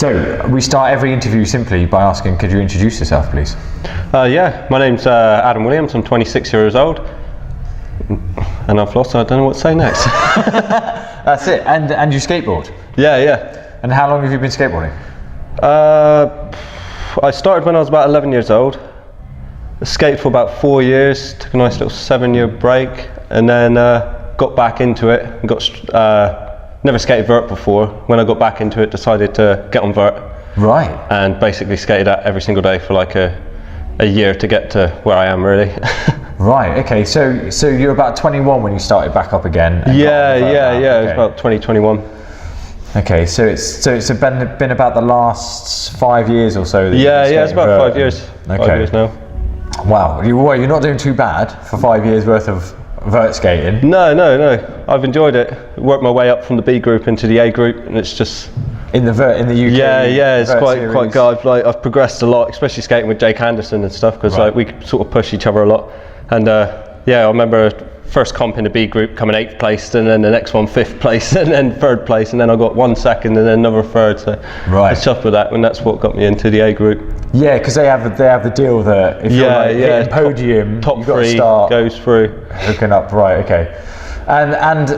So we start every interview simply by asking, could you introduce yourself, please? Yeah, my name's Adam Williams. I'm 26 years old, and I've lost. I don't know what to say next. That's it. And you skateboard? Yeah. And how long have you been skateboarding? I started when I was about 11 years old. I skated for about 4 years. Took a nice little 7-year break, and then got back into it. And got never skated vert before. When I got back into it, decided to get on vert. Right. And basically skated that every single day for like a year to get to where I am, really. Right. Okay. So you're about 21 when you started back up again. Yeah. It was about 2021. Okay. So it's been about the last 5 years or so. That Yeah. It's about 5 years. Okay. 5 years now. Wow. You're not doing too bad for 5 years worth of vert skating. No. I've enjoyed it. Worked my way up from the B group into the A group, and it's just in the UK. Yeah. It's quite good. I've progressed a lot, especially skating with Jake Anderson and stuff, because we sort of push each other a lot. And I remember first comp in the B group coming 8th place, and then the next one 5th place, and then 3rd place, and then I got 1 second, and then another 3rd. So I was chuffed with that, and that's what got me into the A group. Yeah, because they have the deal that if you're hitting podium, top you've got 3 to start goes through. Hooking up, right? Okay. And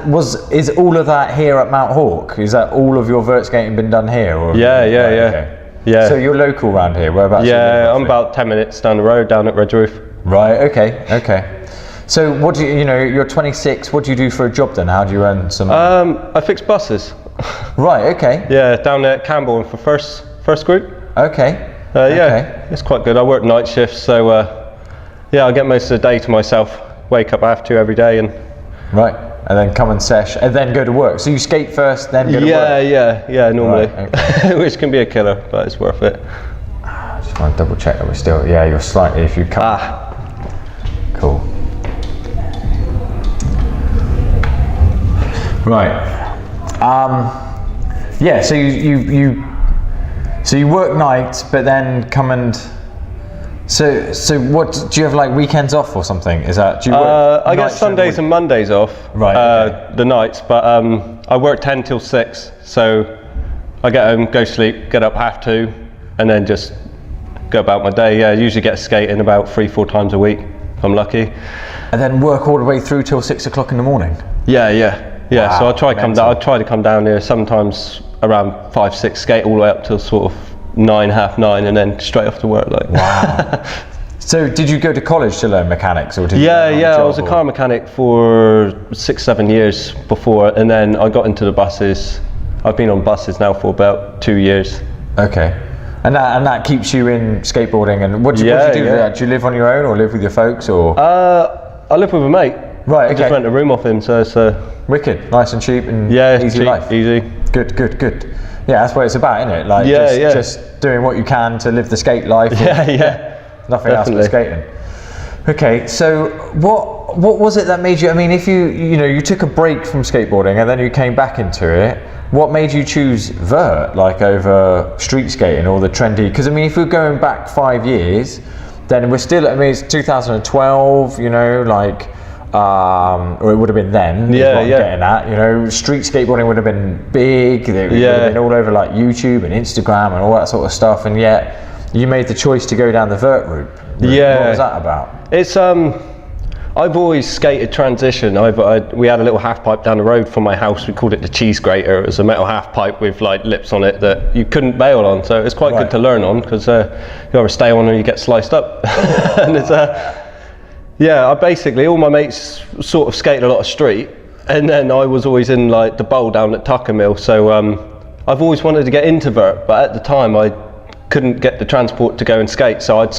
is all of that here at Mount Hawk? Is that all of your vert skating been done here? Or Yeah. Okay. Yeah. So you're local around here. Whereabouts? Yeah, I'm about 10 minutes down the road, down at Red Roof. Right. Okay. So what do you're 26. What do you do for a job then? How do you earn some? I fix buses. Right. Okay. Yeah, down there at Campbell for first group. Okay. Yeah, it's quite good. I work night shifts, so I get most of the day to myself. Wake up, I have to every day, and and then come and sesh, and then go to work. So you skate first, then go to work. Yeah, normally, okay. Which can be a killer, but it's worth it. Just want to double check that we're still. Yeah, you're slightly. If you come. Cool. Right. Yeah. So you work nights, but then come and. So what do you have, like weekends off or something? Is that do you work? I get Sundays and Mondays off. Right. Okay. The nights, but I work 10 till 6, so I get home, go sleep, get up 2:30, and then just go about my day. Yeah, I usually get skating about 3-4 times a week if I'm lucky. And then work all the way through till 6 o'clock in the morning. Yeah. Wow, so I try to come down here sometimes around 5-6, skate all the way up till sort of 9, half 9, and then straight off to work. Wow. So did you go to college to learn mechanics, or did you? Yeah. I was a car mechanic for 6-7 years before, and then I got into the buses. I've been on buses now for about 2 years. Okay. And that keeps you in skateboarding. And what do you do? Do you live on your own or live with your folks, or? I live with a mate. Right. Okay. I just rent a room off him, so it's wicked, nice and cheap, and easy cheap, life. Easy. Good. Yeah, that's what it's about, isn't it? Like just doing what you can to live the skate life. Nothing else but skating. Okay, so what was it that made you? I mean, if you took a break from skateboarding and then you came back into it, what made you choose vert over street skating or the trendy? Because I mean, if we're going back 5 years, then we're still. I mean, it's 2012. Or it would have been then. Getting at, street skateboarding would have been big. It would have been all over like YouTube and Instagram and all that sort of stuff. And yet, you made the choice to go down the vert route. Yeah. What was that about? It's I've always skated transition. We had a little half pipe down the road from my house. We called it the cheese grater. It was a metal half pipe with like lips on it that you couldn't bail on. So it's quite good to learn on, because you either stay on or you get sliced up. And it's I basically, all my mates sort of skated a lot of street, and then I was always in like the bowl down at Tucker Mill, so I've always wanted to get into vert, but at the time I couldn't get the transport to go and skate, so I'd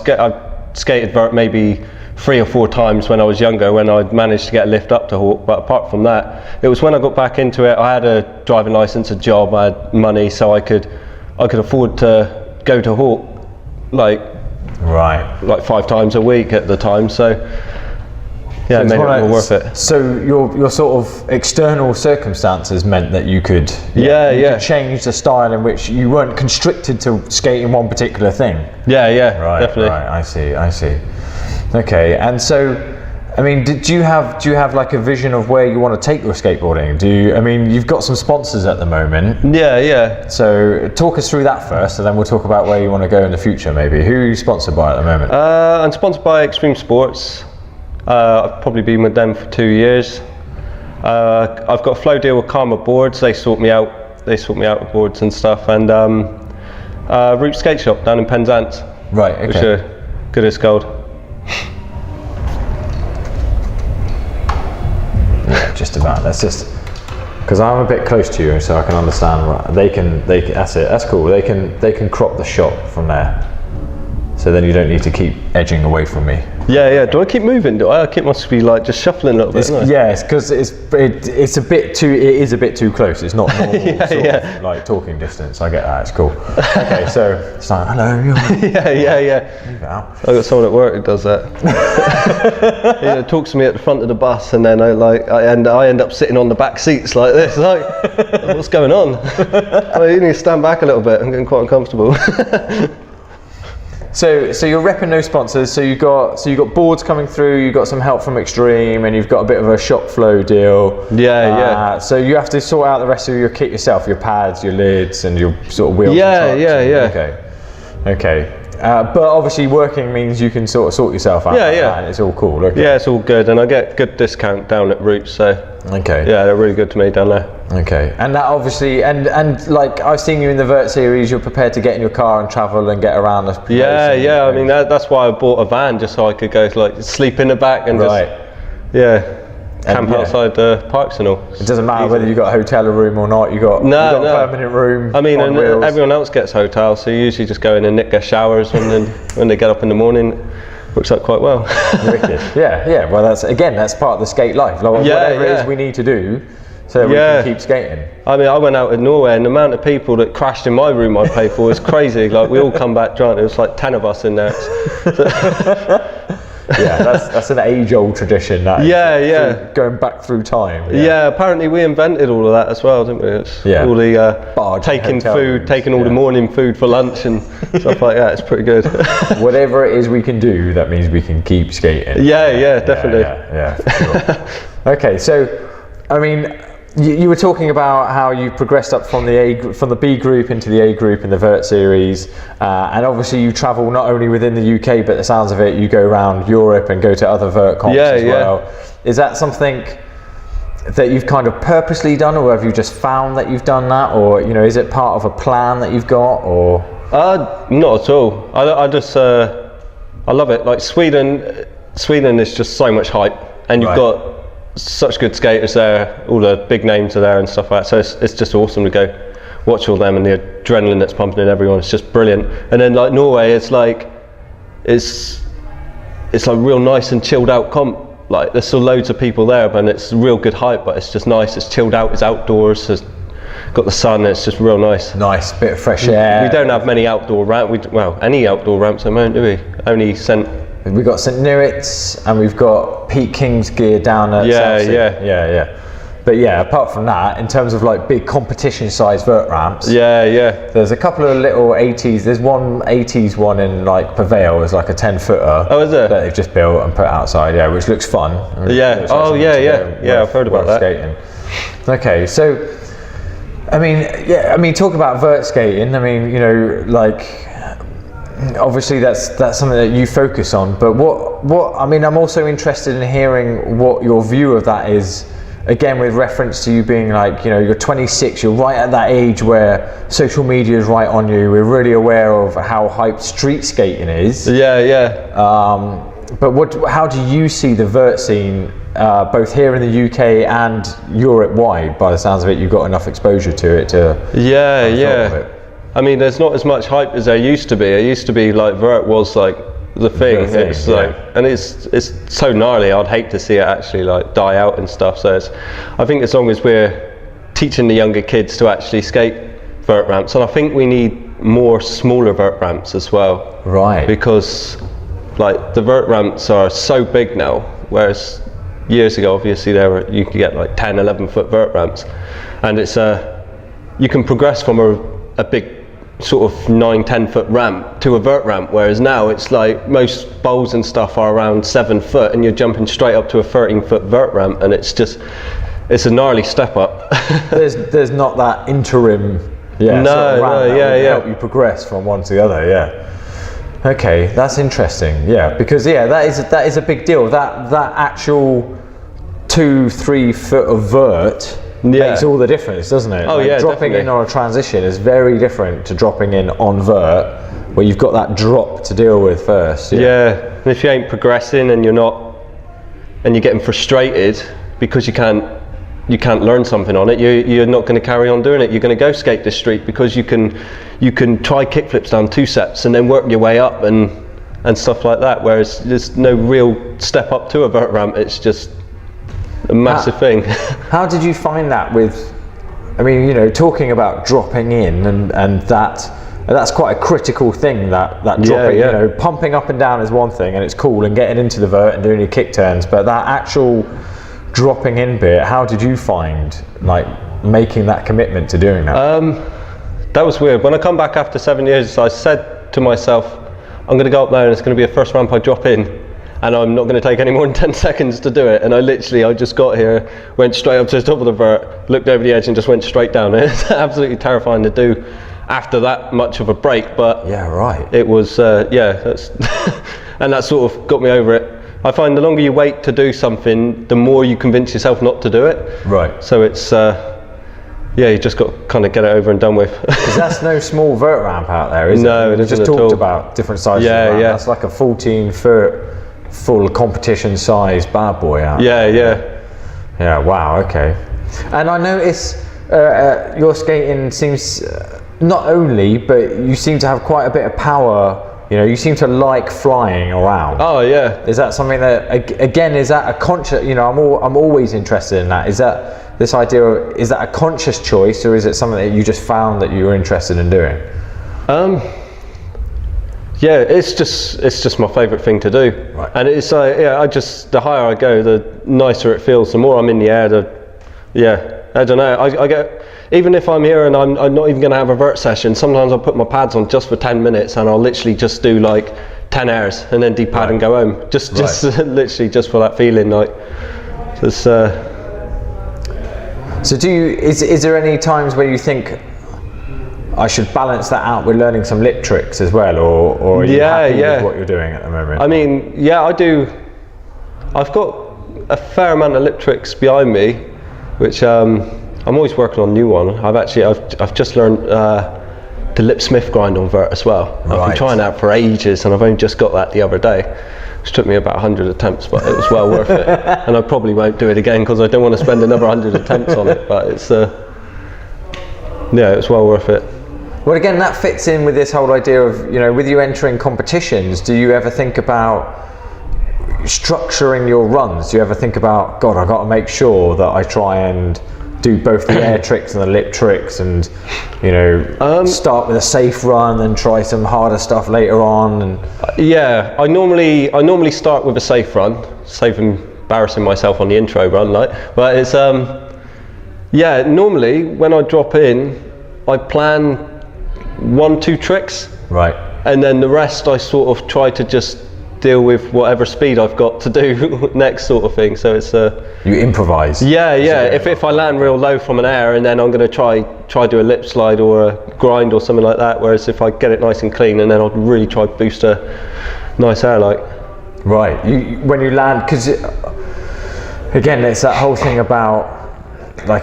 skated vert maybe 3 or 4 times when I was younger, when I'd managed to get a lift up to Hawk. But apart from that, it was when I got back into it. I had a driving license, a job, I had money, so I could afford to go to Hawk like 5 times a week at the time, so it made it more worth it. So your sort of external circumstances meant that you could change the style in which you weren't constricted to skating one particular thing. Definitely. Right, I see. Okay, and so I mean, do you have like a vision of where you want to take your skateboarding? I mean, you've got some sponsors at the moment. Yeah. So talk us through that first, and then we'll talk about where you want to go in the future maybe. Who are you sponsored by at the moment? I'm sponsored by Extreme Sports. I've probably been with them for 2 years. I've got a flow deal with Karma Boards. They sort me out with boards and stuff. And Root Skate Shop down in Penzance. Right, okay. Which are good as gold. Just about. That's just because I'm a bit close to you, so I can understand what they can. That's it. That's cool. They can crop the shot from there, so then you don't need to keep edging away from me. Yeah. Do I keep moving? Do I keep must be like just shuffling a little bit? Yeah, it's because it's a bit too. It is a bit too close. It's not normal sort of like talking distance. I get that. It's cool. Okay, so it's like hello. Yeah. Move out. I've got someone at work who does that. He talks to me at the front of the bus, and then I end up sitting on the back seats like this. Like, what's going on? You need to stand back a little bit. I'm getting quite uncomfortable. So you're repping those sponsors. So you got boards coming through. You got some help from Extreme, and you've got a bit of a shop flow deal. Yeah. So you have to sort out the rest of your kit yourself, your pads, your lids, and your sort of wheels. Yeah. Okay. But obviously working means you can sort yourself out. Yeah. And it's all cool. Okay. Yeah, it's all good, and I get good discount down at Roots. So. Okay. Yeah, they're really good to me down there. Okay, and that obviously, and like I've seen you in the Vert series, you're prepared to get in your car and travel and get around the place. Yeah. I mean, that's why I bought a van, just so I could go like sleep in the back and camp outside the parks and all. It doesn't matter whether you got a hotel room or not. You got a permanent room. I mean, and everyone else gets hotels, so you usually just go in and nick their showers when they get up in the morning. Works out quite well. Wicked. Yeah. Well, that's part of the skate life. Like, whatever it is we need to do, so that we can keep skating. I mean, I went out in Norway, and the amount of people that crashed in my room I paid for was crazy. Like, we all come back drunk. There was like 10 of us in there. Yeah, that's an age-old tradition. That going back through time. Yeah, apparently we invented all of that as well, didn't we? All the taking all the morning food for lunch and stuff like that. It's pretty good. Whatever it is we can do, that means we can keep skating. Yeah, definitely. Yeah, for sure. Okay, so I mean, you were talking about how you progressed up from the B group into the A group in the Vert series, and obviously you travel not only within the UK, but the sounds of it, you go around Europe and go to other Vert comps as well. Is that something that you've kind of purposely done, or have you just found that you've done that, or is it part of a plan that you've got, or? Not at all. I just I love it. Like Sweden is just so much hype, and you've got such good skaters there, all the big names are there and stuff like that, so it's just awesome to go watch all them and the adrenaline that's pumping in everyone. It's just brilliant. And then like Norway, it's like real nice and chilled out comp. Like there's still loads of people there, but it's real good hype, but it's just nice, it's chilled out, it's outdoors, it's got the sun, it's just real nice. Nice bit of fresh air. We don't have many outdoor ramps, any outdoor ramps at the moment, do we? Only We've got St. Neots and we've got Pete King's gear down at Southsea. Yeah. But yeah, apart from that, in terms of like big competition size vert ramps, there's a couple of little 80s. There's one 80s one in like Purvale, is like a 10-footer. Oh, is it? That they've just built and put outside, which looks fun. Yeah. I've heard about that. Skating. Okay, so I mean, talk about vert skating. I mean, like. Obviously that's something that you focus on, but what I mean, I'm also interested in hearing what your view of that is, again with reference to you being like, you're 26, you're right at that age where social media is right on you, we're really aware of how hyped street skating is. But how do you see the vert scene, both here in the UK and Europe wide? By the sounds of it, you've got enough exposure to it I mean, there's not as much hype as there used to be. It used to be like vert was like the thing. It's like, and it's so gnarly. I'd hate to see it actually like die out and stuff. So I think as long as we're teaching the younger kids to actually skate vert ramps, and I think we need more smaller vert ramps as well. Right. Because like the vert ramps are so big now, whereas years ago, obviously you could get like 10, 11 foot vert ramps, and it's you can progress from a big sort of 9-10 foot ramp to a vert ramp, whereas now it's like most bowls and stuff are around 7 foot and you're jumping straight up to a 13-foot vert ramp, and it's a gnarly step up. there's not that interim ramp that help you progress from one to the other. Okay, that's interesting. Because that is a big deal. That actual 2-3 foot of vert makes all the difference, doesn't it? Oh, dropping definitely. in on a transition is very different to dropping in on vert, where you've got that drop to deal with first. And if you ain't progressing and you're getting frustrated because you can't learn something on it, you're not going to carry on doing it. You're going to go skate this street because you can try kickflips down 2 steps and then work your way up and stuff like that, whereas there's no real step up to a vert ramp. It's just a massive thing. How did you find that talking about dropping in and that's quite a critical thing, that dropping, pumping up and down is one thing and it's cool, and getting into the vert and doing your kick turns, but that actual dropping in bit, how did you find making that commitment to doing that? That was weird. When I come back after 7 years, I said to myself, I'm going to go up there and it's going to be a first ramp I drop in, and I'm not going to take any more than 10 seconds to do it. And I just got here, went straight up to the top of the vert, looked over the edge and just went straight down. It's absolutely terrifying to do after that much of a break, but it was that's and that sort of got me over it. I find the longer you wait to do something, the more you convince yourself not to do it. Right. So it's you just got to kind of get it over and done with. Because that's no small vert ramp out there, is it? No, it isn't at all. We just talked about different sizes of ramp. That's like a 14-foot full competition size bad boy out there. Yeah, wow, okay. And I notice your skating seems not only, but you seem to have quite a bit of power. You seem to like flying around. Oh yeah. Is that something that, again, is that a conscious? I'm always interested in that. Is that this idea? Is that a conscious choice, or is it something that you just found that you were interested in doing? Yeah, it's just my favourite thing to do. Right. And it's the higher I go, the nicer it feels. The more I'm in the air, I don't know. I get, even if I'm here and I'm not even going to have a vert session, sometimes I'll put my pads on just for 10 minutes and I'll literally just do like 10 airs and then de-pad and go home. Just literally just for that feeling. So is there any times where you think I should balance that out with learning some lip tricks as well, or are you happy with what you're doing at the moment? I mean, I do. I've got a fair amount of lip tricks behind me, which I'm always working on a new one. I've just learned the lip smith grind on vert as well. I've been trying that for ages, and I've only just got that the other day, which took me about 100 attempts, but it was well worth it. And I probably won't do it again because I don't want to spend another 100 attempts on it. But it's it's well worth it. Well, again, that fits in with this whole idea of, with you entering competitions, do you ever think about structuring your runs? Do you ever think about, God, I've got to make sure that I try and do both the air tricks and the lip tricks, and start with a safe run and try some harder stuff later on? And I normally start with a safe run, save embarrassing myself on the intro run, but it's normally when I drop in, I plan 1-2 tricks, and then the rest I sort of try to just deal with whatever speed I've got to do next, sort of thing. So it's you improvise. If I land real low from an air, and then I'm going to try do a lip slide or a grind or something like that, whereas if I get it nice and clean, and then I'd really try to boost a nice air when you land, because again, it's that whole thing about,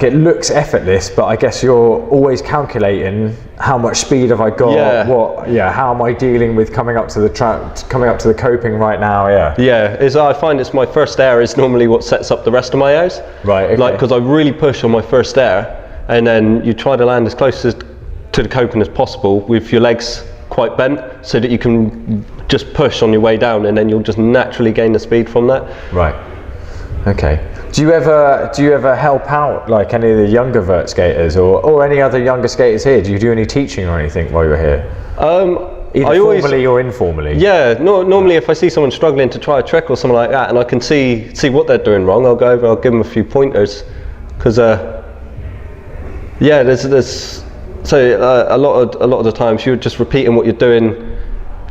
it looks effortless, but I guess you're always calculating how much speed have I got, how am I dealing with coming up to the coping right now, I find it's my first air is normally what sets up the rest of my airs. Because I really push on my first air, and then you try to land as close to the coping as possible with your legs quite bent, so that you can just push on your way down, and then you'll just naturally gain the speed from that. Okay. Do you ever help out any of the younger vert skaters or any other younger skaters here? Do you do any teaching or anything while you're here? Either formally or informally? Normally if I see someone struggling to try a trick or something like that, and I can see what they're doing wrong, I'll go over, I'll give them a few pointers, because there's a lot of the times you're just repeating what you're doing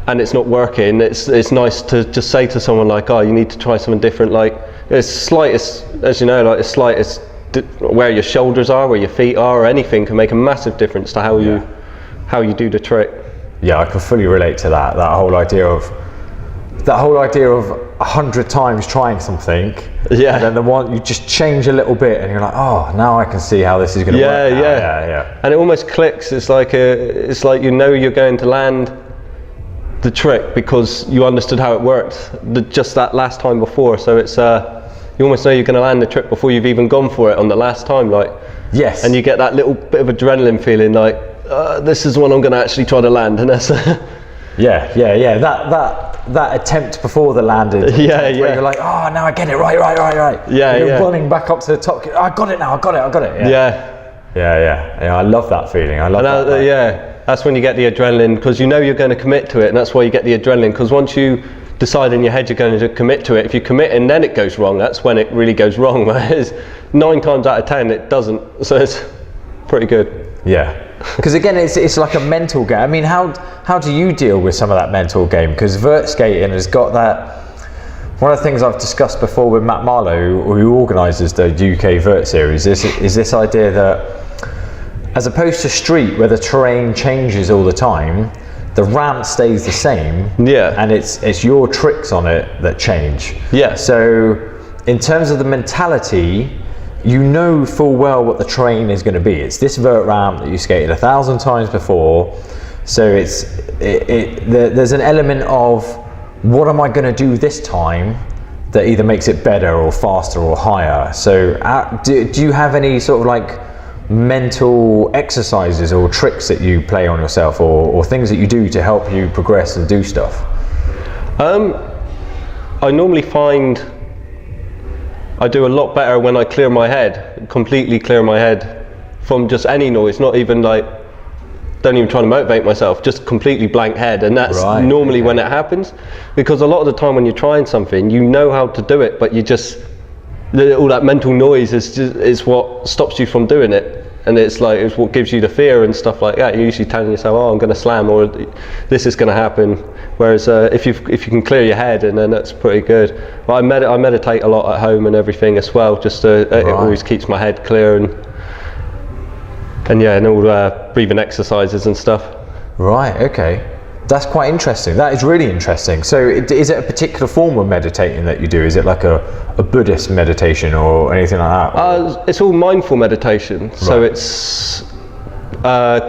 and it's not working. It's nice to just say to someone like, oh, you need to try something different. Like as slightest, as you know, like as slightest where your shoulders are, where your feet are, or anything can make a massive difference to how you do the trick. Yeah, I can fully relate to that. That whole idea of 100 times trying something, and then the one you just change a little bit, and you're like, oh, now I can see how this is going to work. Yeah. And it almost clicks. It's like you know you're going to land the trick because you understood how it worked just that last time before. So it's you almost know you're going to land the trick before you've even gone for it on the last time. Like yes, and you get that little bit of adrenaline feeling like this is when I'm going to actually try to land, and that's that attempt before the landing. Where you're like, oh, now I get it, right. You're running back up to the top. I got it now. I got it. Yeah. I love that feeling. I love that. That's when you get the adrenaline, because you know you're going to commit to it, and that's why you get the adrenaline. Because once you decide in your head you're going to commit to it, if you commit and then it goes wrong, that's when it really goes wrong. Whereas 9 times out of 10 it doesn't. So it's pretty good. Yeah. Because again, it's like a mental game. I mean, how do you deal with some of that mental game? Because vert skating has got that. One of the things I've discussed before with Matt Marlowe, who organises the UK Vert Series, is this idea that as opposed to street, where the terrain changes all the time, the ramp stays the same. Yeah. And it's your tricks on it that change. Yeah. So in terms of the mentality, you know full well what the terrain is going to be. It's this vert ramp that you skated 1,000 times before. So there's an element of what am I going to do this time that either makes it better or faster or higher. So do you have any sort of like mental exercises or tricks that you play on yourself, or things that you do to help you progress and do stuff? I normally find I do a lot better when I clear my head, completely clear my head from just any noise, not even like, don't even try to motivate myself, just completely blank head. And that's normally when it happens, because a lot of the time when you're trying something, you know how to do it, but you just, all that mental noise is what stops you from doing it. And it's what gives you the fear and stuff like that. You're usually telling yourself, oh, I'm going to slam, or this is going to happen. Whereas if you can clear your head, and then that's pretty good. But I meditate a lot at home and everything as well. Just it always keeps my head clear, and all breathing exercises and stuff. Right. Okay. That's quite interesting. That is really interesting. So is it a particular form of meditating that you do? Is it like a Buddhist meditation or anything like that? It's all mindful meditation. Right. So it's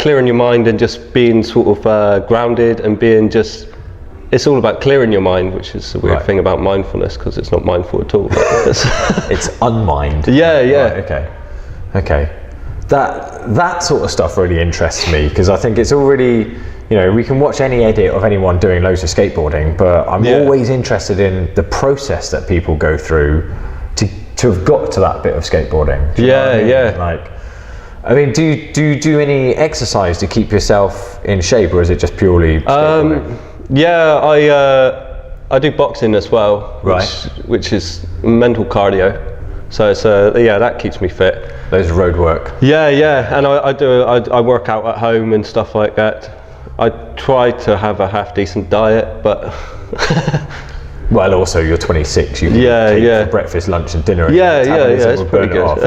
clearing your mind and just being sort of grounded, and being just, it's all about clearing your mind, which is a weird thing about mindfulness, because it's not mindful at all. It's unmind. Yeah. Right, okay. That sort of stuff really interests me, because I think it's all really, we can watch any edit of anyone doing loads of skateboarding, but I'm always interested in the process that people go through to have got to that bit of skateboarding. Do you know what I mean? Like, I mean, do you do any exercise to keep yourself in shape, or is it just purely skateboarding? I do boxing as well, which is mental cardio. So it's that keeps me fit. Those road work. Yeah, and I work out at home and stuff like that. I try to have a half decent diet, but well, also you're 26. You can take breakfast, lunch, and dinner. It's pretty good.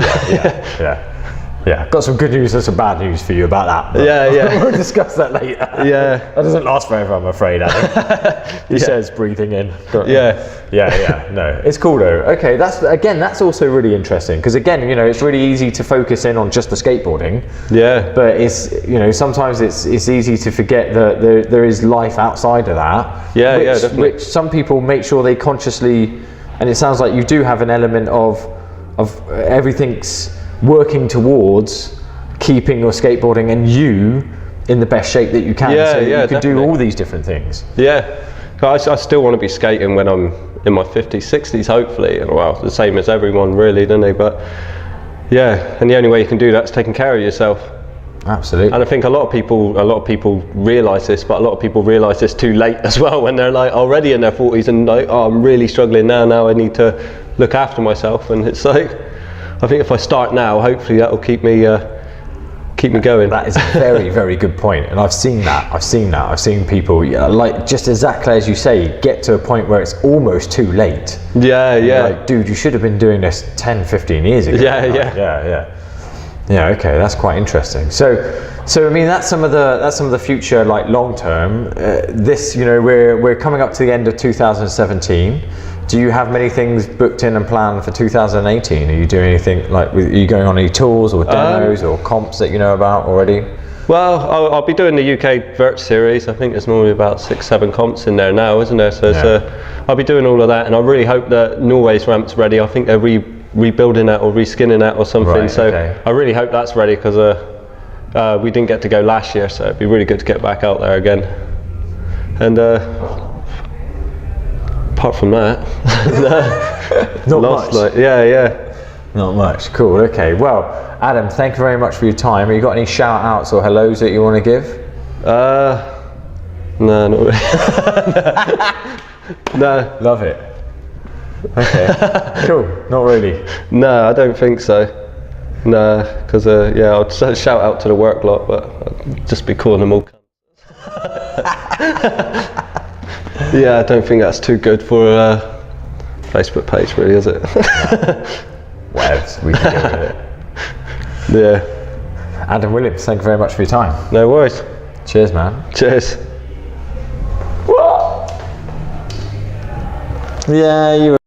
Yeah, got some good news and some bad news for you about that. We'll discuss that later. That doesn't last forever, I'm afraid, Adam. He says, breathing in. No, it's cool though. Okay, that's also really interesting, because again, it's really easy to focus in on just the skateboarding. But it's, sometimes it's easy to forget that there is life outside of that. Definitely. Which some people make sure they consciously, and it sounds like you do have an element of everything's working towards keeping your skateboarding and you in the best shape that you can, so you can do all these different things. I still want to be skating when I'm in my 50s, 60s, hopefully. Well, the same as everyone really, don't they? But and the only way you can do that is taking care of yourself. Absolutely. And I think a lot of people realise this, but a lot of people realise this too late as well, when they're like already in their 40s and like, oh, I'm really struggling now I need to look after myself. And it's like, I think if I start now, hopefully that will keep me keep me going. That is a very, very good point, and I've seen that. I've seen people, like, just exactly as you say, get to a point where it's almost too late. Yeah, yeah. Like, dude, you should have been doing this 10, 15 years ago. Yeah, like, yeah. Okay, that's quite interesting. So I mean, that's some of the future, like long term. This, you know, we're coming up to the end of 2017. Do you have many things booked in and planned for 2018? Are you doing anything, like, are you going on any tours or demos or comps that you know about already? Well, I'll be doing the UK Vert Series. I think there's normally about 6-7 comps in there now, isn't there? So I'll be doing all of that, and I really hope that Norway's ramp's ready. I think they're rebuilding that or reskinning that or something. Right, so okay. I really hope that's ready, because we didn't get to go last year, so it'd be really good to get back out there again. And apart from that, not much. Like, yeah. Not much. Cool. Okay. Well, Adam, thank you very much for your time. Have you got any shout outs or hellos that you want to give? No, not really. No. Love it. Okay. Cool. Not really. No, I don't think so. No, because I'll just shout out to the work lot, but I'd just be calling them all. Yeah, I don't think that's too good for a Facebook page, really, is it? Whatevs, we can go with it. Yeah. Adam Williams, thank you very much for your time. No worries. Cheers, man. Cheers. What? Yeah, you